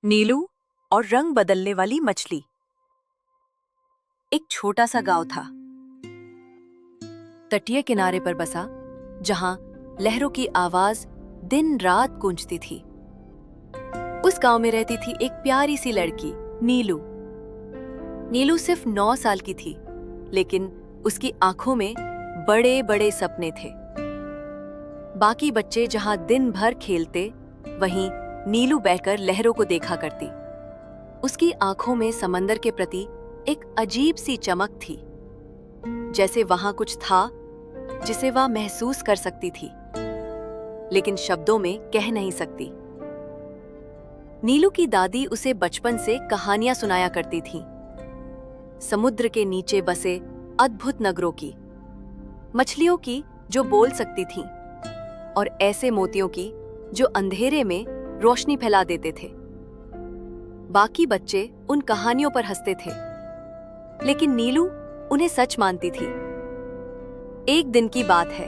नीलू और रंग बदलने वाली मछली। एक छोटा सा गांव था, तटीय किनारे पर बसा, जहां लहरों की आवाज दिन रात गूंजती थी। उस गांव में रहती थी एक प्यारी सी लड़की, नीलू। नीलू सिर्फ 9 साल की थी, लेकिन उसकी आंखों में बड़े बड़े सपने थे। बाकी बच्चे जहां दिन भर खेलते, वहीं नीलू बैठकर लहरों को देखा करती। उसकी आंखों में समंदर के प्रति एक अजीब सी चमक थी, जैसे वहां कुछ था जिसे वह महसूस कर सकती थी, लेकिन शब्दों में कह नहीं सकती। नीलू की दादी उसे बचपन से कहानियां सुनाया करती थीं, समुद्र के नीचे बसे अद्भुत नगरों की, मछलियों की जो बोल सकती थीं, और ऐसे मोतियों की जो अंधेरे में रोशनी फैला देते थे। बाकी बच्चे उन कहानियों पर हंसते थे, लेकिन नीलू उन्हें सच मानती थी। एक दिन की बात है,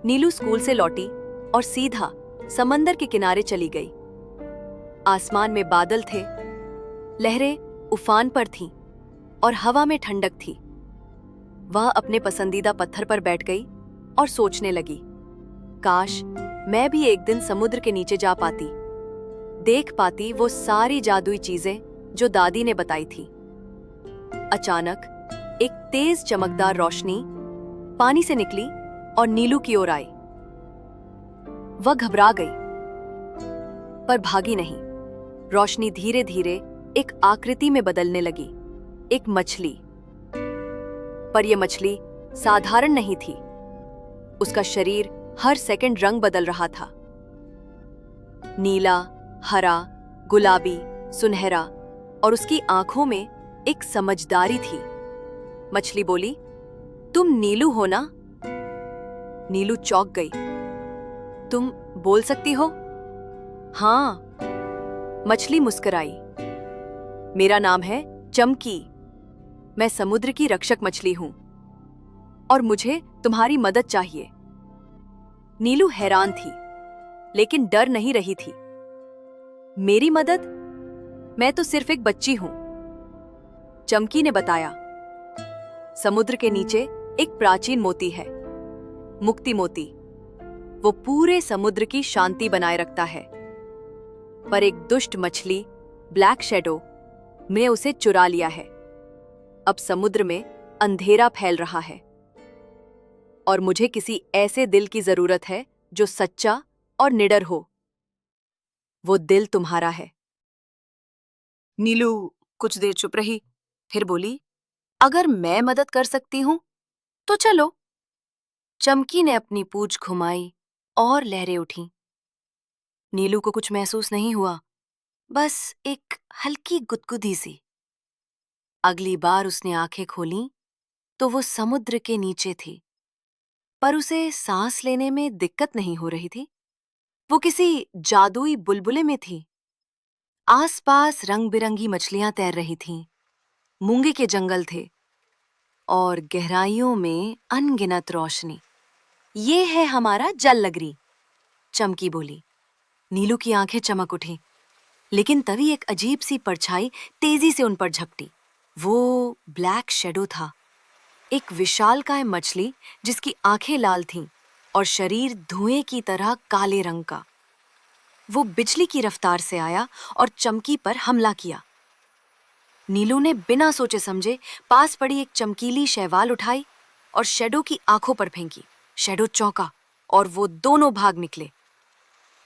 नीलू स्कूल से लौटी और सीधा समंदर के किनारे चली गई। आसमान में बादल थे, लहरें उफान पर थीं और हवा में ठंडक थी। वह अपने पसंदीदा पत्थर पर बैठ गई और सोचने लगी, काश मैं भी एक दिन समुद्र के नीचे जा पाती, देख पाती वो सारी जादुई चीजें जो दादी ने बताई थी। अचानक एक तेज चमकदार रोशनी पानी से निकली और नीलू की ओर आई। वह घबरा गई, पर भागी नहीं। रोशनी धीरे धीरे एक आकृति में बदलने लगी, एक मछली। पर यह मछली साधारण नहीं थी। उसका शरीर हर सेकंड रंग बदल रहा था, नीला, हरा, गुलाबी, सुनहरा, और उसकी आंखों में एक समझदारी थी। मछली बोली, तुम नीलू हो ना? नीलू चौंक गई। तुम बोल सकती हो? हाँ, मछली मुस्कुराई। मेरा नाम है चमकी। मैं समुद्र की रक्षक मछली हूं और मुझे तुम्हारी मदद चाहिए। नीलू हैरान थी, लेकिन डर नहीं रही थी। मेरी मदद? मैं तो सिर्फ एक बच्ची हूं, चमकी ने बताया। समुद्र के नीचे एक प्राचीन मोती है, मुक्ति मोती। वो पूरे समुद्र की शांति बनाए रखता है, पर एक दुष्ट मछली, ब्लैक शैडो, ने उसे चुरा लिया है। अब समुद्र में अंधेरा फैल रहा है और मुझे किसी ऐसे दिल की जरूरत है जो सच्चा और निडर हो। वो दिल तुम्हारा है। नीलू कुछ देर चुप रही, फिर बोली, अगर मैं मदद कर सकती हूं तो चलो। चमकी ने अपनी पूंछ घुमाई और लहरें उठीं। नीलू को कुछ महसूस नहीं हुआ, बस एक हल्की गुदगुदी सी। अगली बार उसने आंखें खोलीं तो वो समुद्र के नीचे थी, पर उसे सांस लेने में दिक्कत नहीं हो रही थी। वो किसी जादुई बुलबुले में थी। आसपास रंग बिरंगी मछलियां तैर रही थीं, मूंगे के जंगल थे और गहराइयों में अनगिनत रोशनी। ये है हमारा जल नगरी, चमकी बोली। नीलू की आंखें चमक उठीं, लेकिन तभी एक अजीब सी परछाई तेजी से उन पर झपटी। वो ब्लैक शैडो था, एक विशालकाय मछली जिसकी आंखें लाल थीं और शरीर धुएं की तरह काले रंग का। वो बिजली की रफ्तार से आया और चमकी पर हमला किया। नीलू ने बिना सोचे समझे पास पड़ी एक चमकीली शैवाल उठाई और शैडो की आंखों पर फेंकी। शैडो चौंका और वो दोनों भाग निकले।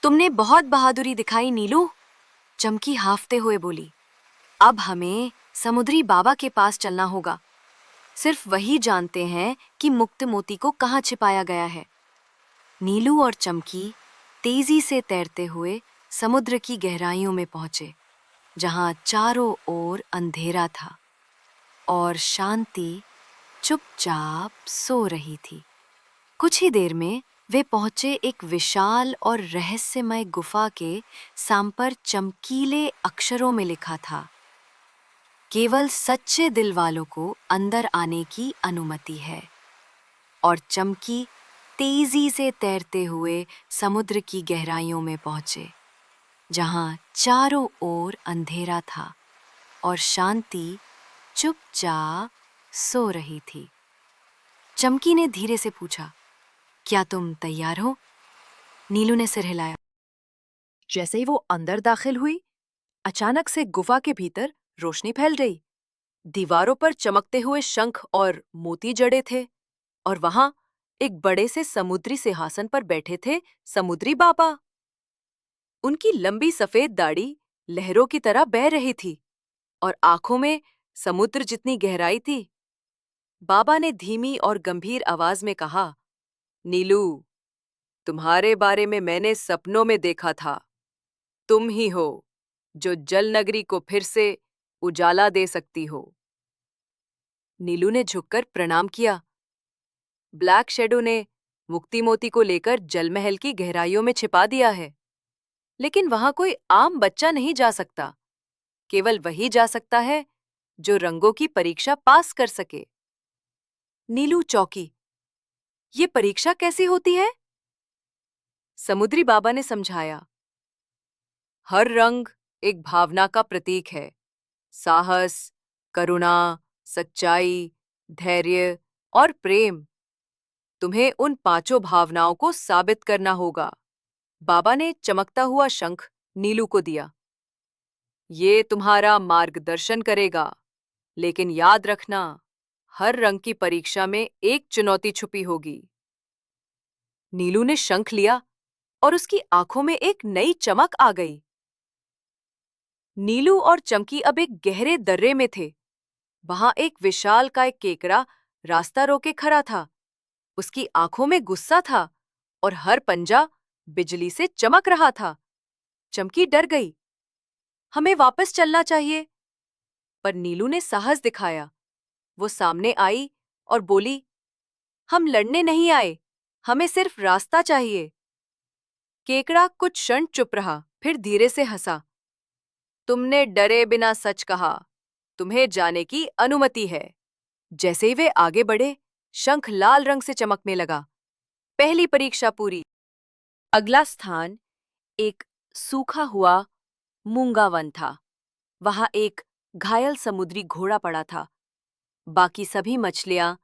तुमने बहुत बहादुरी दिखाई नीलू, चमकी हाफते हुए बोली। अब हमें समुद्री बाबा के पास चलना होगा। सिर्फ वही जानते हैं कि मुक्त मोती को कहाँ छिपाया गया है। नीलू और चमकी तेजी से तैरते हुए समुद्र की गहराइयों में पहुंचे, जहां चारों ओर अंधेरा था और शांति चुपचाप सो रही थी। कुछ ही देर में वे पहुंचे एक विशाल और रहस्यमय गुफा के सांपर चमकीले अक्षरों में लिखा था, केवल सच्चे दिल वालों को अंदर आने की अनुमति है। और चमकी तेजी से तैरते हुए समुद्र की गहराइयों में पहुंचे, जहां चारों ओर अंधेरा था और शांति चुपचाप सो रही थी। चमकी ने धीरे से पूछा, क्या तुम तैयार हो? नीलू ने सिर हिलाया। जैसे ही वो अंदर दाखिल हुई, अचानक से गुफा के भीतर रोशनी फैल गई। दीवारों पर चमकते हुए शंख और मोती जड़े थे और वहां एक बड़े से समुद्री सिंहासन पर बैठे थे समुद्री बाबा। उनकी लंबी सफेद दाढ़ी लहरों की तरह बह रही थी और आंखों में समुद्र जितनी गहराई थी। बाबा ने धीमी और गंभीर आवाज में कहा, नीलू, तुम्हारे बारे में मैंने सपनों में देखा था। तुम ही हो जो जल नगरी को फिर से उजाला दे सकती हो। नीलू ने झुककर प्रणाम किया। ब्लैक शैडो ने मुक्ति मोती को लेकर जल महल की गहराइयों में छिपा दिया है, लेकिन वहां कोई आम बच्चा नहीं जा सकता। केवल वही जा सकता है जो रंगों की परीक्षा पास कर सके। नीलू चौंकी। ये परीक्षा कैसी होती है? समुद्री बाबा ने समझाया, हर रंग एक भावना का प्रतीक है। साहस, करुणा, सच्चाई, धैर्य और प्रेम। तुम्हें उन पांचों भावनाओं को साबित करना होगा। बाबा ने चमकता हुआ शंख नीलू को दिया। ये तुम्हारा मार्गदर्शन करेगा, लेकिन याद रखना, हर रंग की परीक्षा में एक चुनौती छुपी होगी। नीलू ने शंख लिया और उसकी आंखों में एक नई चमक आ गई। नीलू और चमकी अब एक गहरे दर्रे में थे। वहां एक विशालकाय केकड़ा रास्ता रोके खड़ा था। उसकी आंखों में गुस्सा था और हर पंजा बिजली से चमक रहा था। चमकी डर गई। हमें वापस चलना चाहिए। पर नीलू ने साहस दिखाया। वो सामने आई और बोली, हम लड़ने नहीं आए, हमें सिर्फ रास्ता चाहिए। केकड़ा कुछ क्षण चुप रहा, फिर धीरे से हंसा। तुमने डरे बिना सच कहा। तुम्हें जाने की अनुमति है। जैसे ही वे आगे बढ़े, शंख लाल रंग से चमकने लगा। पहली परीक्षा पूरी। अगला स्थान एक सूखा हुआ मूंगा वन था। वहां एक घायल समुद्री घोड़ा पड़ा था। बाकी सभी मछलियां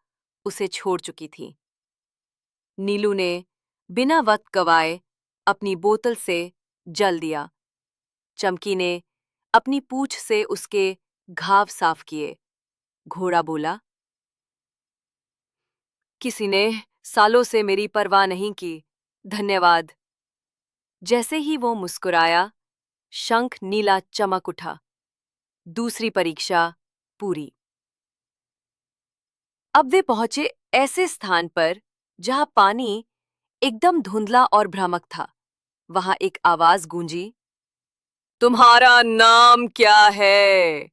उसे छोड़ चुकी थीं। नीलू ने बिना वक्त गवाए अपनी बोतल से जल दिया। चमकी ने अपनी पूंछ से उसके घाव साफ किए। घोड़ा बोला, किसी ने सालों से मेरी परवाह नहीं की, धन्यवाद। जैसे ही वो मुस्कुराया, शंख नीला चमक उठा। दूसरी परीक्षा पूरी। अब वे पहुंचे ऐसे स्थान पर जहां पानी एकदम धुंधला और भ्रामक था। वहां एक आवाज गूंजी, तुम्हारा नाम क्या है?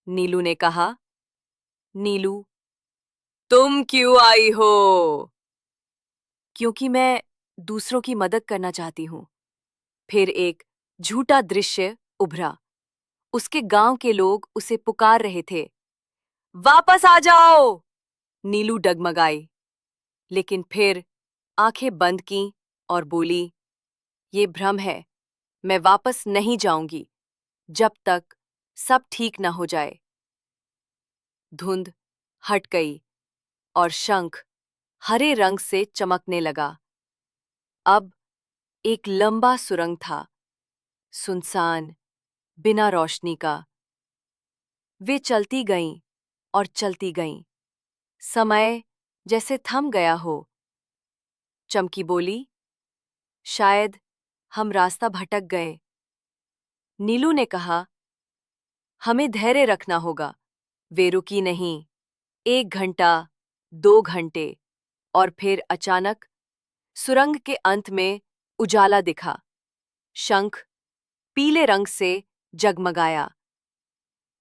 नीलू ने कहा, नीलू। तुम क्यों आई हो? क्योंकि मैं दूसरों की मदद करना चाहती हूं। फिर एक झूठा दृश्य उभरा। उसके गांव के लोग उसे पुकार रहे थे, वापस आ जाओ। नीलू डगमगाई, लेकिन फिर आंखें बंद की और बोली, ये भ्रम है। मैं वापस नहीं जाऊंगी जब तक सब ठीक न हो जाए। धुंध हट गई और शंख हरे रंग से चमकने लगा। अब एक लंबा सुरंग था, सुनसान, बिना रोशनी का। वे चलती गईं और चलती गईं। समय जैसे थम गया हो। चमकी बोली, शायद हम रास्ता भटक गए। नीलू ने कहा, हमें धैर्य रखना होगा। वे रुकी नहीं। 1 घंटा, 2 घंटे, और फिर अचानक सुरंग के अंत में उजाला दिखा। शंख पीले रंग से जगमगाया।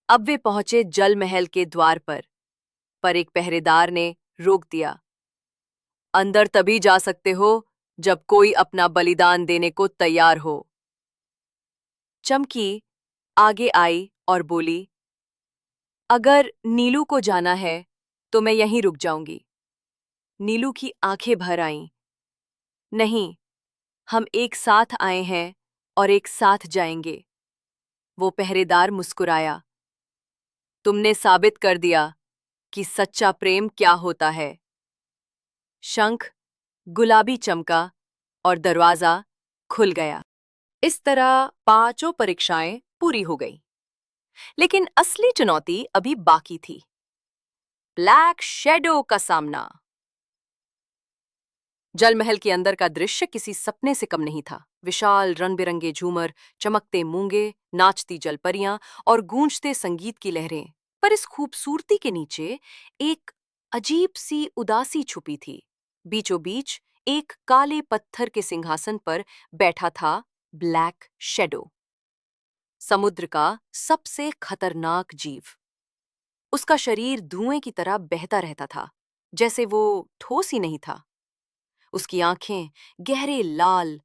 अब वे पहुंचे जल महल के द्वार पर एक पहरेदार ने रोक दिया। अंदर तभी जा सकते हो जब कोई अपना बलिदान देने को तैयार हो। चमकी आगे आई और बोली, अगर नीलू को जाना है तो मैं यहीं रुक जाऊंगी। नीलू की आंखें भर आईं। नहीं, हम एक साथ आए हैं और एक साथ जाएंगे। वो पहरेदार मुस्कुराया। तुमने साबित कर दिया कि सच्चा प्रेम क्या होता है। शंख गुलाबी चमका और दरवाजा खुल गया। इस तरह पांचों परीक्षाएं पूरी हो गई। लेकिन असली चुनौती अभी बाकी थी। ब्लैक शैडो का सामना। जलमहल के अंदर का दृश्य किसी सपने से कम नहीं था। विशाल रंग बिरंगे झूमर, चमकते मूंगे, नाचती जलपरियां और गूंजते संगीत की लहरें। पर इस खूबसूरती के नीचे एक अजीब सी उदासी छुपी थी। बीचों बीच एक काले पत्थर के सिंहासन पर बैठा था ब्लैक शैडो, समुद्र का सबसे खतरनाक जीव। उसका शरीर धुएं की तरह बहता रहता था, जैसे वो ठोस ही नहीं था। उसकी आंखें गहरे लाल,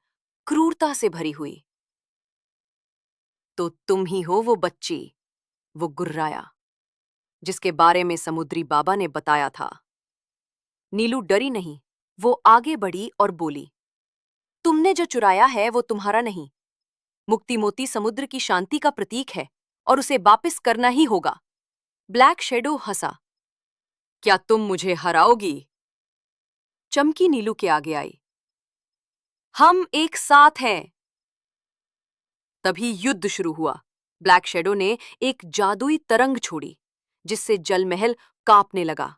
क्रूरता से भरी हुई। तो तुम ही हो वो बच्ची, वो गुर्राया, जिसके बारे में समुद्री बाबा ने बताया था। नीलू डरी नहीं। वो आगे बढ़ी और बोली, तुमने जो चुराया है वो तुम्हारा नहीं। मुक्ति मोती समुद्र की शांति का प्रतीक है और उसे वापस करना ही होगा। ब्लैक शैडो हंसा। क्या तुम मुझे हराओगी? चमकी नीलू के आगे आई। हम एक साथ हैं। तभी युद्ध शुरू हुआ। ब्लैक शैडो ने एक जादुई तरंग छोड़ी, जिससे जलमहल कांपने लगा।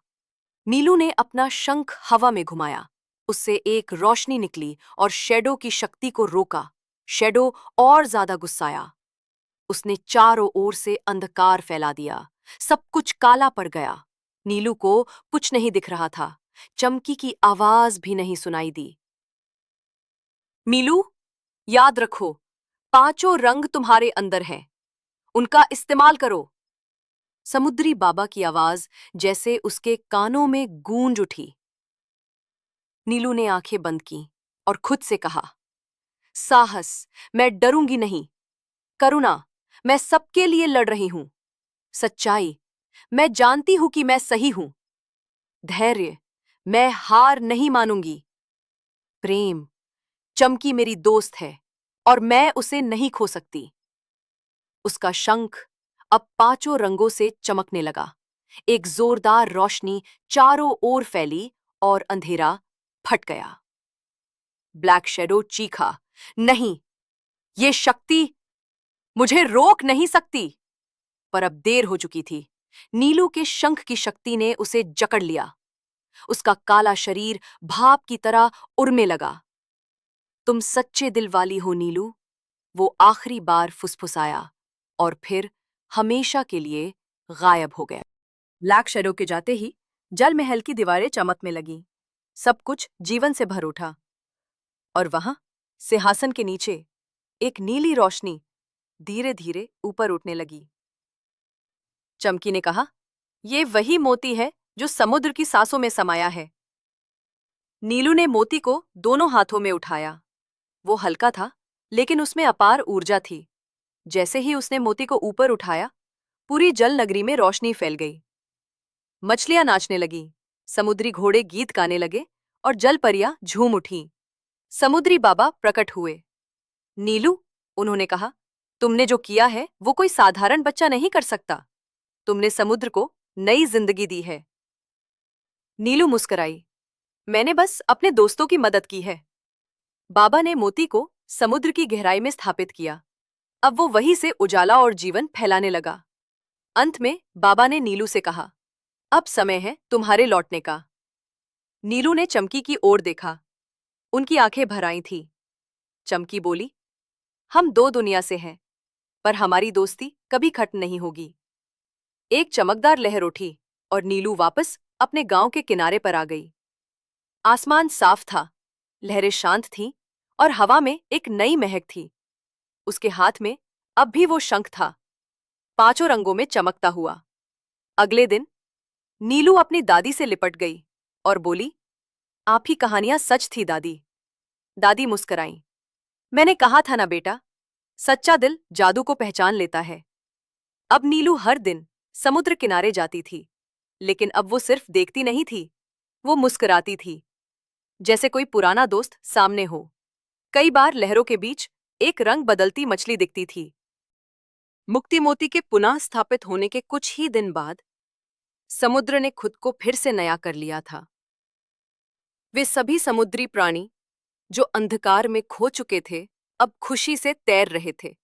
नीलू ने अपना शंख हवा में घुमाया। उससे एक रोशनी निकली और शैडो की शक्ति को रोका। शैडो और ज्यादा गुस्साया। उसने चारों ओर से अंधकार फैला दिया। सब कुछ काला पड़ गया। नीलू को कुछ नहीं दिख रहा था। चमकी की आवाज भी नहीं सुनाई दी। नीलू, याद रखो, पांचों रंग तुम्हारे अंदर हैं। उनका इस्तेमाल करो। समुद्री बाबा की आवाज जैसे उसके कानों में गूंज उठी। नीलू ने आंखें बंद की और खुद से कहा, साहस, मैं डरूंगी नहीं। करुणा, मैं सबके लिए लड़ रही हूं। सच्चाई, मैं जानती हूं कि मैं सही हूं। धैर्य, मैं हार नहीं मानूंगी। प्रेम, चमकी मेरी दोस्त है और मैं उसे नहीं खो सकती। उसका शंख अब पांचों रंगों से चमकने लगा। एक जोरदार रोशनी चारों ओर फैली और अंधेरा फट गया। ब्लैक शैडो चीखा, नहीं, ये शक्ति मुझे रोक नहीं सकती। पर अब देर हो चुकी थी। नीलू के शंख की शक्ति ने उसे जकड़ लिया। उसका काला शरीर भाप की तरह उड़ने लगा। तुम सच्चे दिल वाली हो नीलू, वो आखिरी बार फुसफुसाया और फिर हमेशा के लिए गायब हो गया। ब्लैक शैडो के जाते ही जल महल की दीवारें चमकने लगीं। सब कुछ जीवन से भर उठा और वहां सिंहासन के नीचे एक नीली रोशनी धीरे धीरे ऊपर उठने लगी। चमकी ने कहा, ये वही मोती है जो समुद्र की सांसों में समाया है। नीलू ने मोती को दोनों हाथों में उठाया। वो हल्का था, लेकिन उसमें अपार ऊर्जा थी। जैसे ही उसने मोती को ऊपर उठाया, पूरी जल नगरी में रोशनी फैल गई। मछलियां नाचने लगीं, समुद्री घोड़े गीत गाने लगे और जल परियां झूम उठीं। समुद्री बाबा प्रकट हुए। नीलू, उन्होंने कहा, तुमने जो किया है वो कोई साधारण बच्चा नहीं कर सकता। तुमने समुद्र को नई जिंदगी दी है। नीलू मुस्कुराई, मैंने बस अपने दोस्तों की मदद की है। बाबा ने मोती को समुद्र की गहराई में स्थापित किया। अब वो वहीं से उजाला और जीवन फैलाने लगा। अंत में बाबा ने नीलू से कहा, अब समय है तुम्हारे लौटने का। नीलू ने चमकी की ओर देखा। उनकी आंखें भर आई थीं। चमकी बोली, हम दो दुनिया से हैं, पर हमारी दोस्ती कभी खत्म नहीं होगी। एक चमकदार लहर उठी और नीलू वापस अपने गांव के किनारे पर आ गई। आसमान साफ था, लहरें शांत थीं और हवा में एक नई महक थी। उसके हाथ में अब भी वो शंख था, पांचों रंगों में चमकता हुआ। अगले दिन नीलू अपनी दादी से लिपट गई और बोली, आप ही कहानियां सच थी दादी। दादी मुस्कुराई, मैंने कहा था ना बेटा, सच्चा दिल जादू को पहचान लेता है। अब नीलू हर दिन समुद्र किनारे जाती थी, लेकिन अब वो सिर्फ देखती नहीं थी, वो मुस्कुराती थी, जैसे कोई पुराना दोस्त सामने हो। कई बार लहरों के बीच एक रंग बदलती मछली दिखती थी। मुक्ति मोती के पुनः स्थापित होने के कुछ ही दिन बाद समुद्र ने खुद को फिर से नया कर लिया था। वे सभी समुद्री प्राणी जो अंधकार में खो चुके थे, अब खुशी से तैर रहे थे।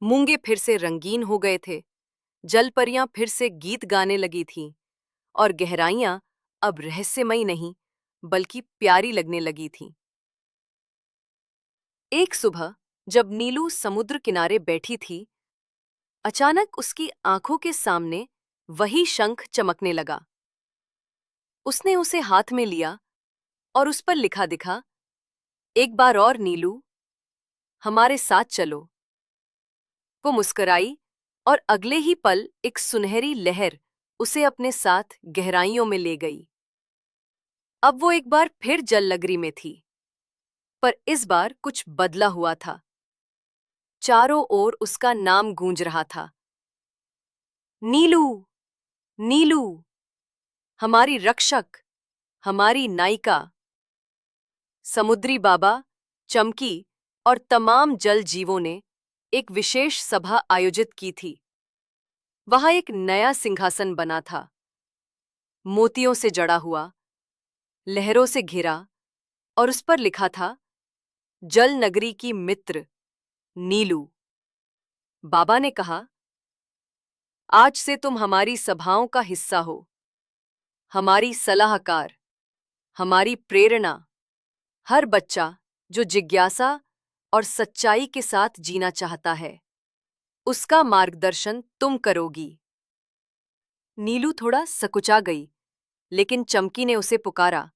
मूंगे फिर से रंगीन हो गए थे, जलपरियां फिर से गीत गाने लगी थीं, और गहराइयां अब रहस्यमयी नहीं बल्कि प्यारी लगने लगी थीं। एक सुबह जब नीलू समुद्र किनारे बैठी थी, अचानक उसकी आंखों के सामने वही शंख चमकने लगा। उसने उसे हाथ में लिया और उस पर लिखा दिखा, एक बार और नीलू, हमारे साथ चलो। वो मुस्कुराई और अगले ही पल एक सुनहरी लहर उसे अपने साथ गहराइयों में ले गई। अब वो एक बार फिर जलनगरी में थी, पर इस बार कुछ बदला हुआ था। चारों ओर उसका नाम गूंज रहा था, नीलू, नीलू, हमारी रक्षक, हमारी नायिका। समुद्री बाबा, चमकी और तमाम जल जीवों ने एक विशेष सभा आयोजित की थी। वहां एक नया सिंहासन बना था, मोतियों से जड़ा हुआ, लहरों से घिरा, और उस पर लिखा था, जल नगरी की मित्र नीलू। बाबा ने कहा, आज से तुम हमारी सभाओं का हिस्सा हो, हमारी सलाहकार, हमारी प्रेरणा। हर बच्चा जो जिज्ञासा और सच्चाई के साथ जीना चाहता है, उसका मार्गदर्शन तुम करोगी। नीलू थोड़ा सकुचा गई, लेकिन चमकी ने उसे पुकारा,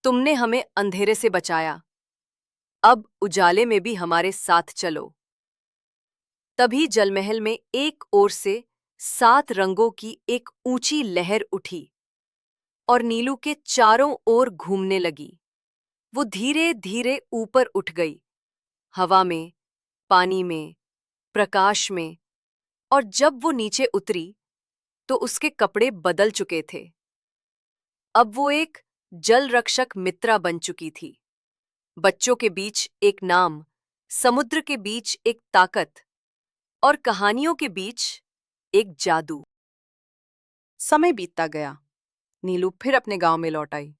तुमने हमें अंधेरे से बचाया, अब उजाले में भी हमारे साथ चलो। तभी जलमहल में एक ओर से 7 रंगों की एक ऊंची लहर उठी और नीलू के चारों ओर घूमने लगी। वो धीरे धीरे ऊपर उठ गई, हवा में, पानी में, प्रकाश में, और जब वो नीचे उतरी तो उसके कपड़े बदल चुके थे। अब वो एक जल रक्षक मित्रा बन चुकी थी। बच्चों के बीच एक नाम, समुद्र के बीच एक ताकत, और कहानियों के बीच एक जादू। समय बीतता गया। नीलू फिर अपने गांव में लौट आई।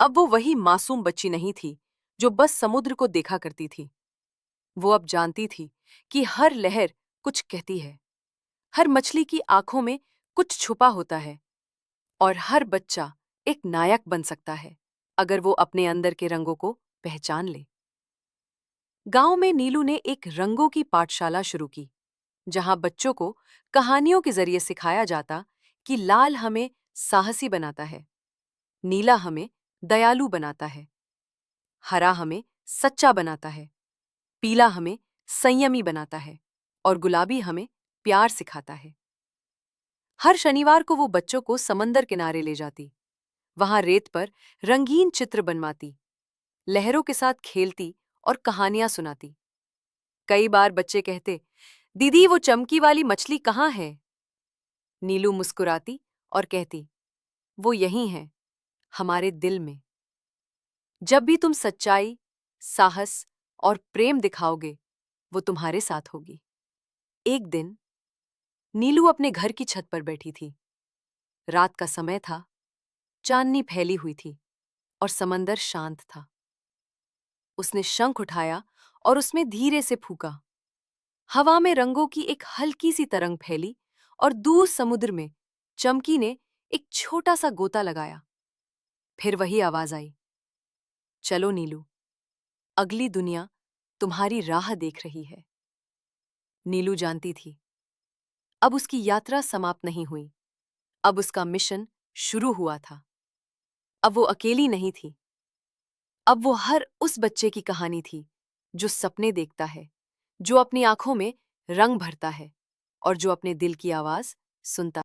अब वो वही मासूम बच्ची नहीं थी जो बस समुद्र को देखा करती थी। वो अब जानती थी कि हर लहर कुछ कहती है, हर मछली की आंखों में कुछ छुपा होता है, और हर बच्चा एक नायक बन सकता है अगर वो अपने अंदर के रंगों को पहचान ले। गांव में नीलू ने एक रंगों की पाठशाला शुरू की, जहां बच्चों को कहानियों के जरिए सिखाया जाता कि लाल हमें साहसी बनाता है, नीला हमें दयालु बनाता है, हरा हमें सच्चा बनाता है, पीला हमें संयमी बनाता है, और गुलाबी हमें प्यार सिखाता है। हर शनिवार को वो बच्चों को समंदर किनारे ले जाती, वहां रेत पर रंगीन चित्र बनवाती, लहरों के साथ खेलती और कहानियां सुनाती। कई बार बच्चे कहते, दीदी वो चमकी वाली मछली कहाँ है? नीलू मुस्कुराती और कहती, वो यहीं है, हमारे दिल में। जब भी तुम सच्चाई, साहस और प्रेम दिखाओगे, वो तुम्हारे साथ होगी। एक दिन नीलू अपने घर की छत पर बैठी थी। रात का समय था, चांदनी फैली हुई थी और समंदर शांत था। उसने शंख उठाया और उसमें धीरे से फूंका। हवा में रंगों की एक हल्की सी तरंग फैली और दूर समुद्र में चमकी ने एक छोटा सा गोता लगाया। फिर वही आवाज आई, चलो नीलू, अगली दुनिया तुम्हारी राह देख रही है। नीलू जानती थी, अब उसकी यात्रा समाप्त नहीं हुई, अब उसका मिशन शुरू हुआ था। अब वो अकेली नहीं थी, अब वो हर उस बच्चे की कहानी थी जो सपने देखता है, जो अपनी आंखों में रंग भरता है, और जो अपने दिल की आवाज सुनता